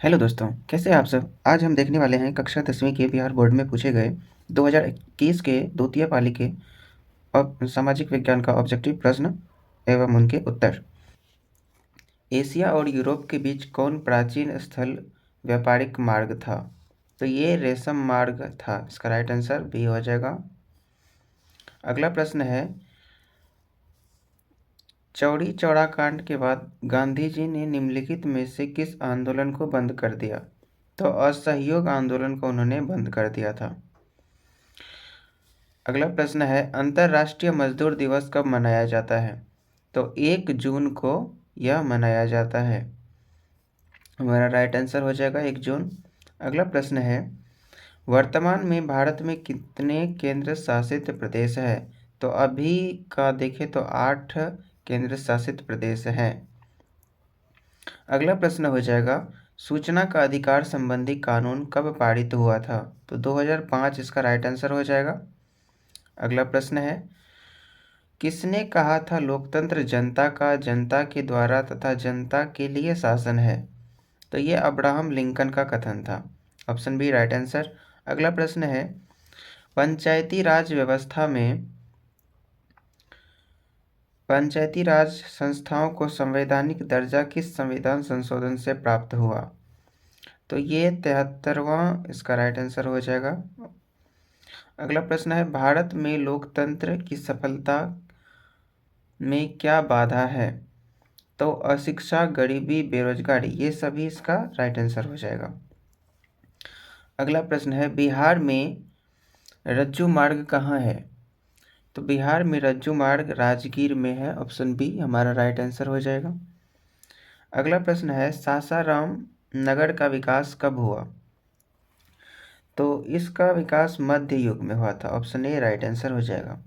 Hello दोस्तों, कैसे हैं आप सब? आज हम देखने वाले हैं कक्षा 10वीं के बिहार बोर्ड में पूछे गए 2021 के द्वितीय पाली के सामाजिक विज्ञान का ऑब्जेक्टिव प्रश्न एवं उनके उत्तर। एशिया और यूरोप के बीच कौन प्राचीन स्थल व्यापारिक मार्ग था? तो ये रेशम मार्ग था। इसका राइट आंसर बी हो जाएगा। अगला प्रश्न है, चौरी चौरा कांड के बाद गांधी जी ने निम्नलिखित में से किस आंदोलन को बंद कर दिया? तो असहयोग आंदोलन को उन्होंने बंद कर दिया था। अगला प्रश्न है, अंतर्राष्ट्रीय मजदूर दिवस कब मनाया जाता है? तो 1 जून को यह मनाया जाता है। हमारा राइट आंसर हो जाएगा 1 जून। अगला प्रश्न है, वर्तमान में भारत में कितने केंद्र शासित प्रदेश है? तो अभी का देखें तो 8 केंद्र शासित प्रदेश हैं। अगला प्रश्न हो जाएगा, सूचना का अधिकार संबंधी कानून कब पारित हुआ था? तो 2005 इसका राइट आंसर हो जाएगा। अगला प्रश्न है, किसने कहा था लोकतंत्र जनता का, जनता के द्वारा तथा जनता के लिए शासन है? तो ये अब्राहम लिंकन का कथन था। Option B right answer. अगला प्रश्न है, पंचायती राज व्यवस्था में पंचायती राज संस्थाओं को संवैधानिक दर्जा किस संविधान संशोधन से प्राप्त हुआ? तो ये 73वां इसका राइट आंसर हो जाएगा। अगला प्रश्न है, भारत में लोकतंत्र की सफलता में क्या बाधा है? तो अशिक्षा, गरीबी, बेरोजगारी, ये सभी इसका राइट आंसर हो जाएगा। अगला प्रश्न है, बिहार में रज्जू मार्ग कहाँ है? तो बिहार में रज्जू मार्ग राजगीर में है। ऑप्शन बी हमारा राइट आंसर हो जाएगा। अगला प्रश्न है, सासाराम नगर का विकास कब हुआ? तो इसका विकास मध्य युग में हुआ था। ऑप्शन ए राइट आंसर हो जाएगा।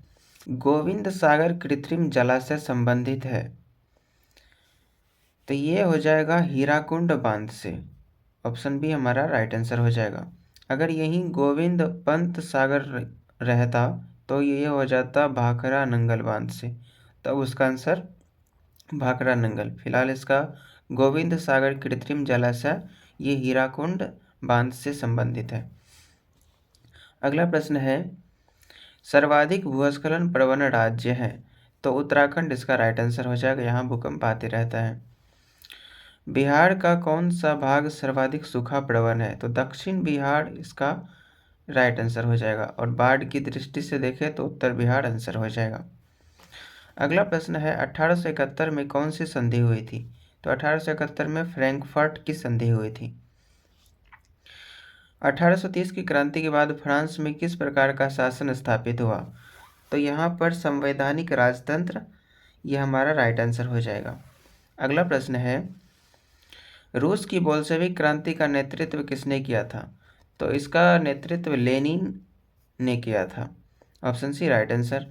गोविंद सागर कृत्रिम जलाशय संबंधित है? तो ये हो जाएगा हीराकुंड बांध से। ऑप्शन बी हमारा राइट आंसर हो जाएगा। अगर यहीं गोविंद पंत सागर रहता तो ये हो जाता भाखरा नंगल बांध से। तब उसका आंसर भाखरा नंगल। फिलहाल इसका गोविंद सागर कृत्रिम जलाशय ये हीराकुंड बांध से संबंधित है। अगला प्रश्न है, सर्वाधिक भूस्खलन प्रवण राज्य है? तो उत्तराखंड इसका राइट आंसर हो जाएगा। यहाँ भूकंप आते रहता है। बिहार का कौन सा भाग सर्वाधिक सूखा प्रवण है? तो दक्षिण बिहार इसका राइट आंसर हो जाएगा। और बाढ़ की दृष्टि से देखें तो उत्तर बिहार आंसर हो जाएगा। अगला प्रश्न है, 1871 में कौन सी संधि हुई थी? तो 1871 में फ्रैंकफर्ट की संधि हुई थी। 1830 की क्रांति के बाद फ्रांस में किस प्रकार का शासन स्थापित हुआ? तो यहाँ पर संवैधानिक राजतंत्र, यह हमारा राइट आंसर हो जाएगा। अगला प्रश्न है, रूस की बोल्शेविक क्रांति का नेतृत्व किसने किया था? तो इसका नेतृत्व लेनिन ने किया था। Option C right answer.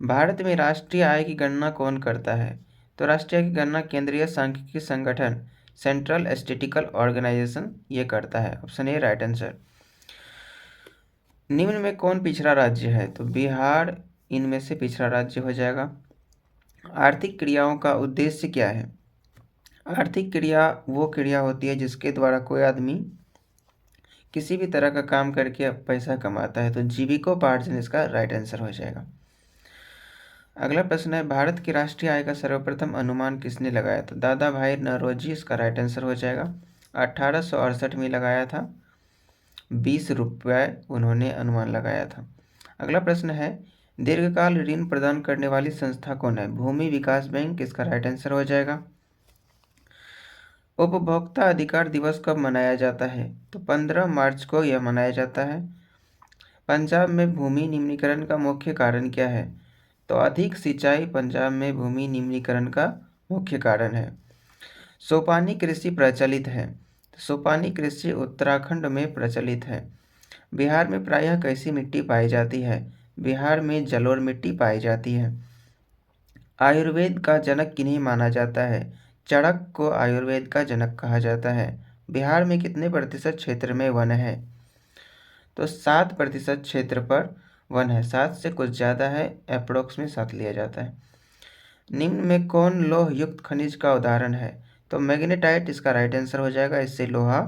भारत में राष्ट्रीय आय की गणना कौन करता है? तो राष्ट्रीय आय की गणना केंद्रीय सांख्यिकी संगठन सेंट्रल स्टैटिस्टिकल ऑर्गेनाइजेशन ये करता है। Option A right answer. निम्न में कौन पिछड़ा राज्य है? तो बिहार इनमें से पिछड़ा राज्य हो जाएगा। आर्थिक क्रियाओं का उद्देश्य क्या है? आर्थिक क्रिया वो क्रिया होती है जिसके द्वारा कोई आदमी किसी भी तरह का काम करके पैसा कमाता है। तो जीविकोपार्जन इसका राइट आंसर हो जाएगा। अगला प्रश्न है, भारत की राष्ट्रीय आय का सर्वप्रथम अनुमान किसने लगाया था? दादा भाई नौरोजी इसका राइट आंसर हो जाएगा। 1868 में लगाया था। 20 रुपये उन्होंने अनुमान लगाया था। अगला प्रश्न है, दीर्घकाल ऋण प्रदान करने वाली संस्था कौन है? भूमि विकास बैंक इसका राइट आंसर हो जाएगा। उपभोक्ता अधिकार दिवस कब मनाया जाता है? तो 15 मार्च को यह मनाया जाता है। पंजाब में भूमि निम्नीकरण का मुख्य कारण क्या है? तो अधिक सिंचाई पंजाब में भूमि निम्नीकरण का मुख्य कारण है। सोपानी कृषि प्रचलित है? सोपानी कृषि उत्तराखंड में प्रचलित है। बिहार में प्रायः कैसी मिट्टी पाई जाती है? बिहार में जलोढ़ मिट्टी पाई जाती है। आयुर्वेद का जनक किन्हें माना जाता है? चरक को आयुर्वेद का जनक कहा जाता है। बिहार में कितने प्रतिशत क्षेत्र में वन है? तो 7% क्षेत्र पर वन है। 7 से कुछ ज़्यादा है, अप्रोक्स में 7 लिया जाता है। निम्न में कौन लौह युक्त खनिज का उदाहरण है? तो मैग्नेटाइट इसका राइट आंसर हो जाएगा, इससे लोहा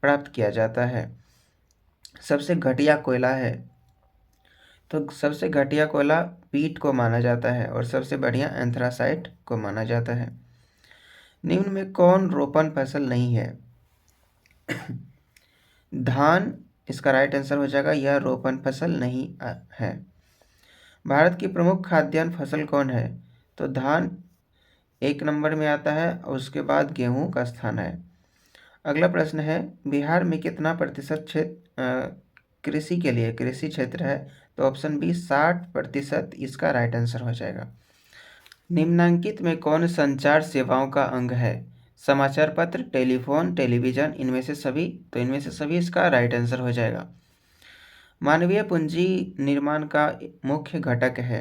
प्राप्त किया जाता है। सबसे घटिया कोयला है, तो सबसे घटिया कोयला पीट को माना जाता है और सबसे बढ़िया एंथ्रासाइट को माना जाता है। निम्न में कौन रोपण फसल नहीं है? धान इसका राइट आंसर हो जाएगा, यह रोपण फसल नहीं है। भारत की प्रमुख खाद्यान्न फसल कौन है? तो धान 1 नंबर में आता है और उसके बाद गेहूं का स्थान है। अगला प्रश्न है, बिहार में कितना प्रतिशत क्षेत्र कृषि के लिए कृषि क्षेत्र है? तो ऑप्शन बी 60% इसका राइट आंसर हो जाएगा। निम्नांकित में कौन संचार सेवाओं का अंग है? समाचार पत्र, टेलीफोन, टेलीविजन, इनमें से सभी? तो इनमें से सभी इसका राइट आंसर हो जाएगा। मानवीय पूंजी निर्माण का मुख्य घटक है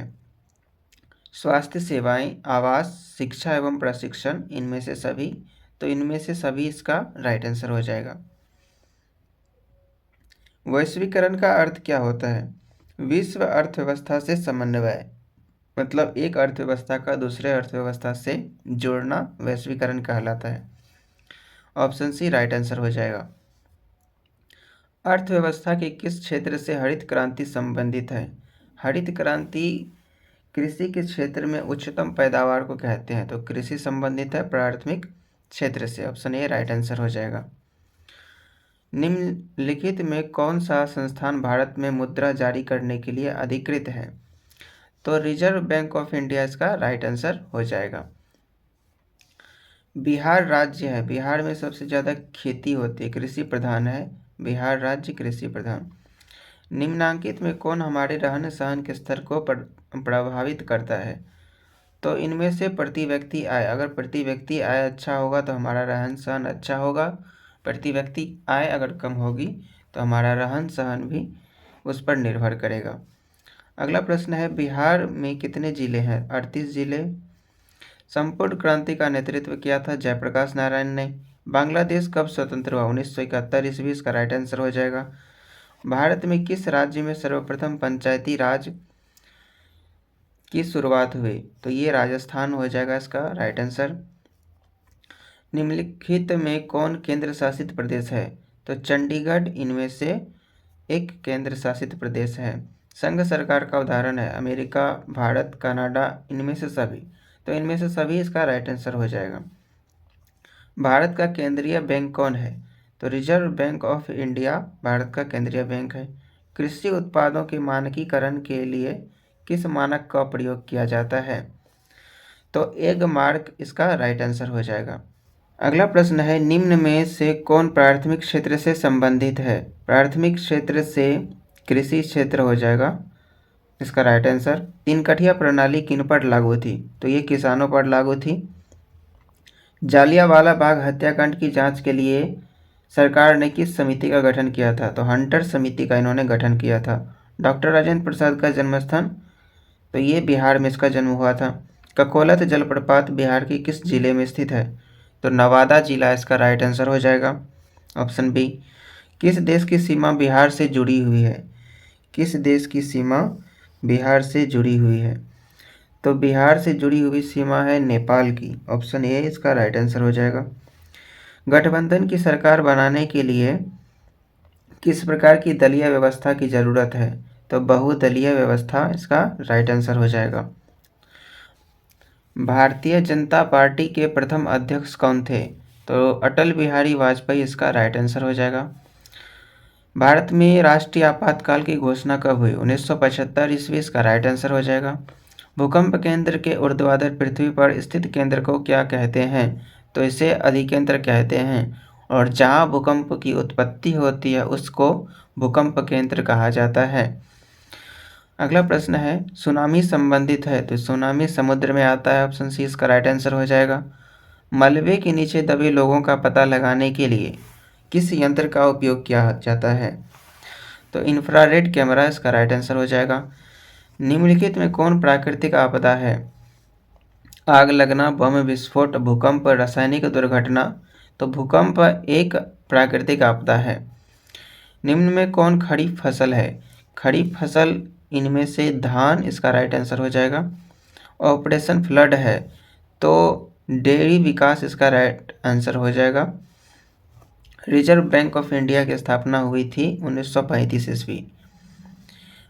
स्वास्थ्य सेवाएं, आवास, शिक्षा एवं प्रशिक्षण, इनमें से सभी? तो इनमें से सभी इसका राइट आंसर हो जाएगा। वैश्वीकरण का अर्थ क्या होता है? विश्व अर्थव्यवस्था से समन्वय, मतलब एक अर्थव्यवस्था का दूसरे अर्थव्यवस्था से जोड़ना वैश्वीकरण कहलाता है। ऑप्शन सी राइट आंसर हो जाएगा। अर्थव्यवस्था के किस क्षेत्र से हरित क्रांति संबंधित है? हरित क्रांति कृषि के क्षेत्र में उच्चतम पैदावार को कहते हैं, तो कृषि संबंधित है प्राथमिक क्षेत्र से। ऑप्शन ए राइट आंसर हो जाएगा। निम्नलिखित में कौन सा संस्थान भारत में मुद्रा जारी करने के लिए अधिकृत है? तो रिजर्व बैंक ऑफ इंडिया इसका राइट आंसर हो जाएगा। बिहार राज्य है, बिहार में सबसे ज़्यादा खेती होती है, कृषि प्रधान है बिहार राज्य, कृषि प्रधान। निम्नांकित में कौन हमारे रहन सहन के स्तर को प्रभावित करता है? तो इनमें से प्रति व्यक्ति आय, अगर प्रति व्यक्ति आय अच्छा होगा तो हमारा रहन सहन अच्छा होगा, प्रति व्यक्ति आय अगर कम होगी तो हमारा रहन सहन भी उस पर निर्भर करेगा। अगला प्रश्न है, बिहार में कितने जिले हैं? 38 जिले। संपूर्ण क्रांति का नेतृत्व किया था जयप्रकाश नारायण ने। बांग्लादेश कब स्वतंत्र हुआ? 1971 ईस्वी, इसका राइट आंसर हो जाएगा। भारत में किस राज्य में सर्वप्रथम पंचायती राज की शुरुआत हुई? तो ये राजस्थान हो जाएगा इसका राइट आंसर। निम्नलिखित में कौन केंद्र शासित प्रदेश है? तो चंडीगढ़ इनमें से एक केंद्र शासित प्रदेश है। संघ सरकार का उदाहरण है अमेरिका, भारत, कनाडा, इनमें से सभी? तो इनमें से सभी इसका राइट आंसर हो जाएगा। भारत का केंद्रीय बैंक कौन है? तो reserve bank of India Bharat का केंद्रीय बैंक है। कृषि उत्पादों के मानकीकरण के लिए किस मानक का प्रयोग किया जाता है? तो एग मार्क इसका राइट आंसर हो जाएगा। अगला प्रश्न है, निम्न में से कौन प्राथमिक क्षेत्र से संबंधित है? प्राथमिक क्षेत्र से कृषि क्षेत्र हो जाएगा इसका राइट आंसर। 3 कठिया प्रणाली किन पर लागू थी? तो ये किसानों पर लागू थी। जालियांवाला बाग हत्याकांड की जांच के लिए सरकार ने किस समिति का गठन किया था? तो हंटर समिति का इन्होंने गठन किया था। डॉक्टर राजेंद्र प्रसाद का जन्मस्थान, तो ये बिहार में इसका जन्म हुआ था। ककोलत जलप्रपात बिहार के किस जिले में स्थित है? तो नवादा जिला इसका राइट आंसर हो जाएगा। Option B. किस देश की सीमा बिहार से जुड़ी हुई है? किस देश की सीमा बिहार से जुड़ी हुई है? तो बिहार से जुड़ी हुई सीमा है नेपाल की। ऑप्शन ए इसका राइट आंसर हो जाएगा। गठबंधन की सरकार बनाने के लिए किस प्रकार की दलीय व्यवस्था की जरूरत है? तो बहुदलीय व्यवस्था इसका राइट आंसर हो जाएगा। भारतीय जनता पार्टी के प्रथम अध्यक्ष कौन थे? तो अटल बिहारी वाजपेयी इसका राइट आंसर हो जाएगा। भारत में राष्ट्रीय आपातकाल की घोषणा कब हुई? 1975 ईस्वी, इसका राइट आंसर हो जाएगा। भूकंप केंद्र के ऊर्ध्वाधर पृथ्वी पर स्थित केंद्र को क्या कहते हैं? तो इसे अधिकेंद्र कहते हैं और जहां भूकंप की उत्पत्ति होती है उसको भूकंप केंद्र कहा जाता है। अगला प्रश्न है, सुनामी संबंधित है, तो सुनामी समुद्र में आता है। ऑप्शन सी इसका राइट आंसर हो जाएगा। मलबे के नीचे दबे लोगों का पता लगाने के लिए किस यंत्र का उपयोग किया जाता है? तो इंफ्रारेड कैमरा इसका राइट आंसर हो जाएगा। निम्नलिखित में कौन प्राकृतिक आपदा है? आग लगना, बम विस्फोट, भूकंप, रासायनिक दुर्घटना? तो भूकंप एक प्राकृतिक आपदा है। निम्न में कौन खरीफ फसल है? खरीफ फसल इनमें से धान इसका राइट आंसर हो जाएगा। ऑपरेशन फ्लड है, तो डेयरी विकास इसका राइट आंसर हो जाएगा। रिजर्व बैंक ऑफ इंडिया की स्थापना हुई थी 1935 ईस्वी।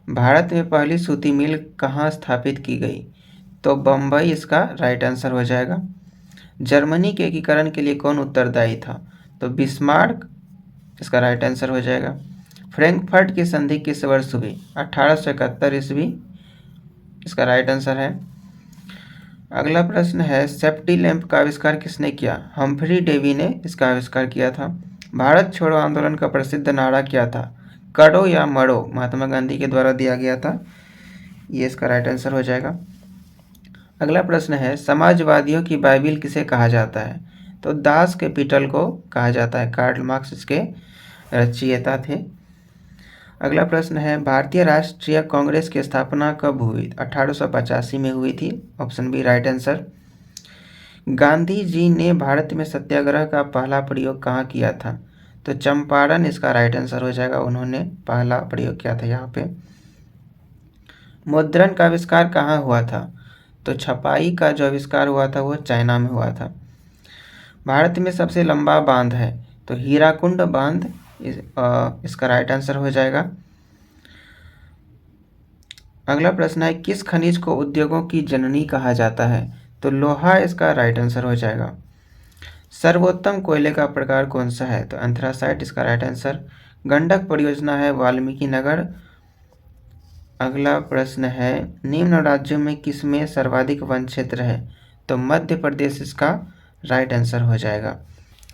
भारत में पहली सूती मिल कहाँ स्थापित की गई? तो बम्बई इसका राइट आंसर हो जाएगा। जर्मनी के एकीकरण के लिए कौन उत्तरदायी था? तो बिस्मार्क इसका राइट आंसर हो जाएगा। फ्रैंकफर्ट की संधि किस वर्ष हुई? 1871 ईस्वी इसका राइट आंसर है। अगला प्रश्न है, सेफ्टी लैंप का आविष्कार किसने किया? हम्फ्री डेवी ने इसका आविष्कार किया था। भारत छोड़ो आंदोलन का प्रसिद्ध नारा क्या था? करो या मरो, महात्मा गांधी के द्वारा दिया गया था। ये इसका राइट आंसर हो जाएगा। अगला प्रश्न है, समाजवादियों की बाइबिल किसे कहा जाता है? तो दास कैपिटल को कहा जाता है। कार्ल मार्क्स इसके रचयिता थे। अगला प्रश्न है, भारतीय राष्ट्रीय कांग्रेस की स्थापना कब हुई? 1885 में हुई थी। Option B right answer. Gandhi ji ने भारत में सत्याग्रह का पहला प्रयोग कहाँ किया था? तो चंपारण इसका राइट आंसर हो जाएगा। उन्होंने पहला प्रयोग किया था यहाँ पे। मुद्रण का आविष्कार कहाँ हुआ था? तो छपाई का जो आविष्कार हुआ था वो चाइना में हुआ था। भारत में सबसे लंबा बांध है? तो हीराकुंड बांध इसका राइट आंसर हो जाएगा। अगला प्रश्न है, किस खनिज को उद्योगों की जननी कहा जाता है? तो लोहा इसका राइट आंसर हो जाएगा। सर्वोत्तम कोयले का प्रकार कौन सा है? तो एंथ्रासाइट इसका राइट आंसर। गंडक परियोजना है वाल्मीकि नगर। अगला प्रश्न है, निम्न राज्यों में किसमें सर्वाधिक वन क्षेत्र है? तो मध्य प्रदेश इसका राइट आंसर हो जाएगा।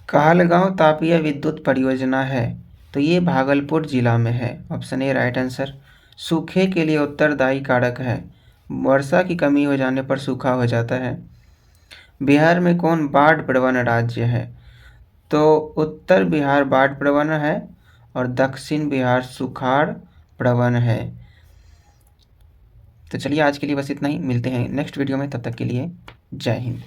कहलगांव तापीय विद्युत परियोजना है, तो ये भागलपुर जिला में है। Option A right answer. सूखे के लिए उत्तरदायी कारक है? वर्षा की कमी हो जाने पर सूखा हो जाता है। बिहार में कौन बाढ़ प्रवण राज्य है? तो उत्तर बिहार बाढ़ प्रवण है और दक्षिण बिहार सुखाड़ प्रवण है। तो चलिए आज के लिए बस इतना ही, मिलते हैं नेक्स्ट वीडियो में, तब तक के लिए जय हिंद।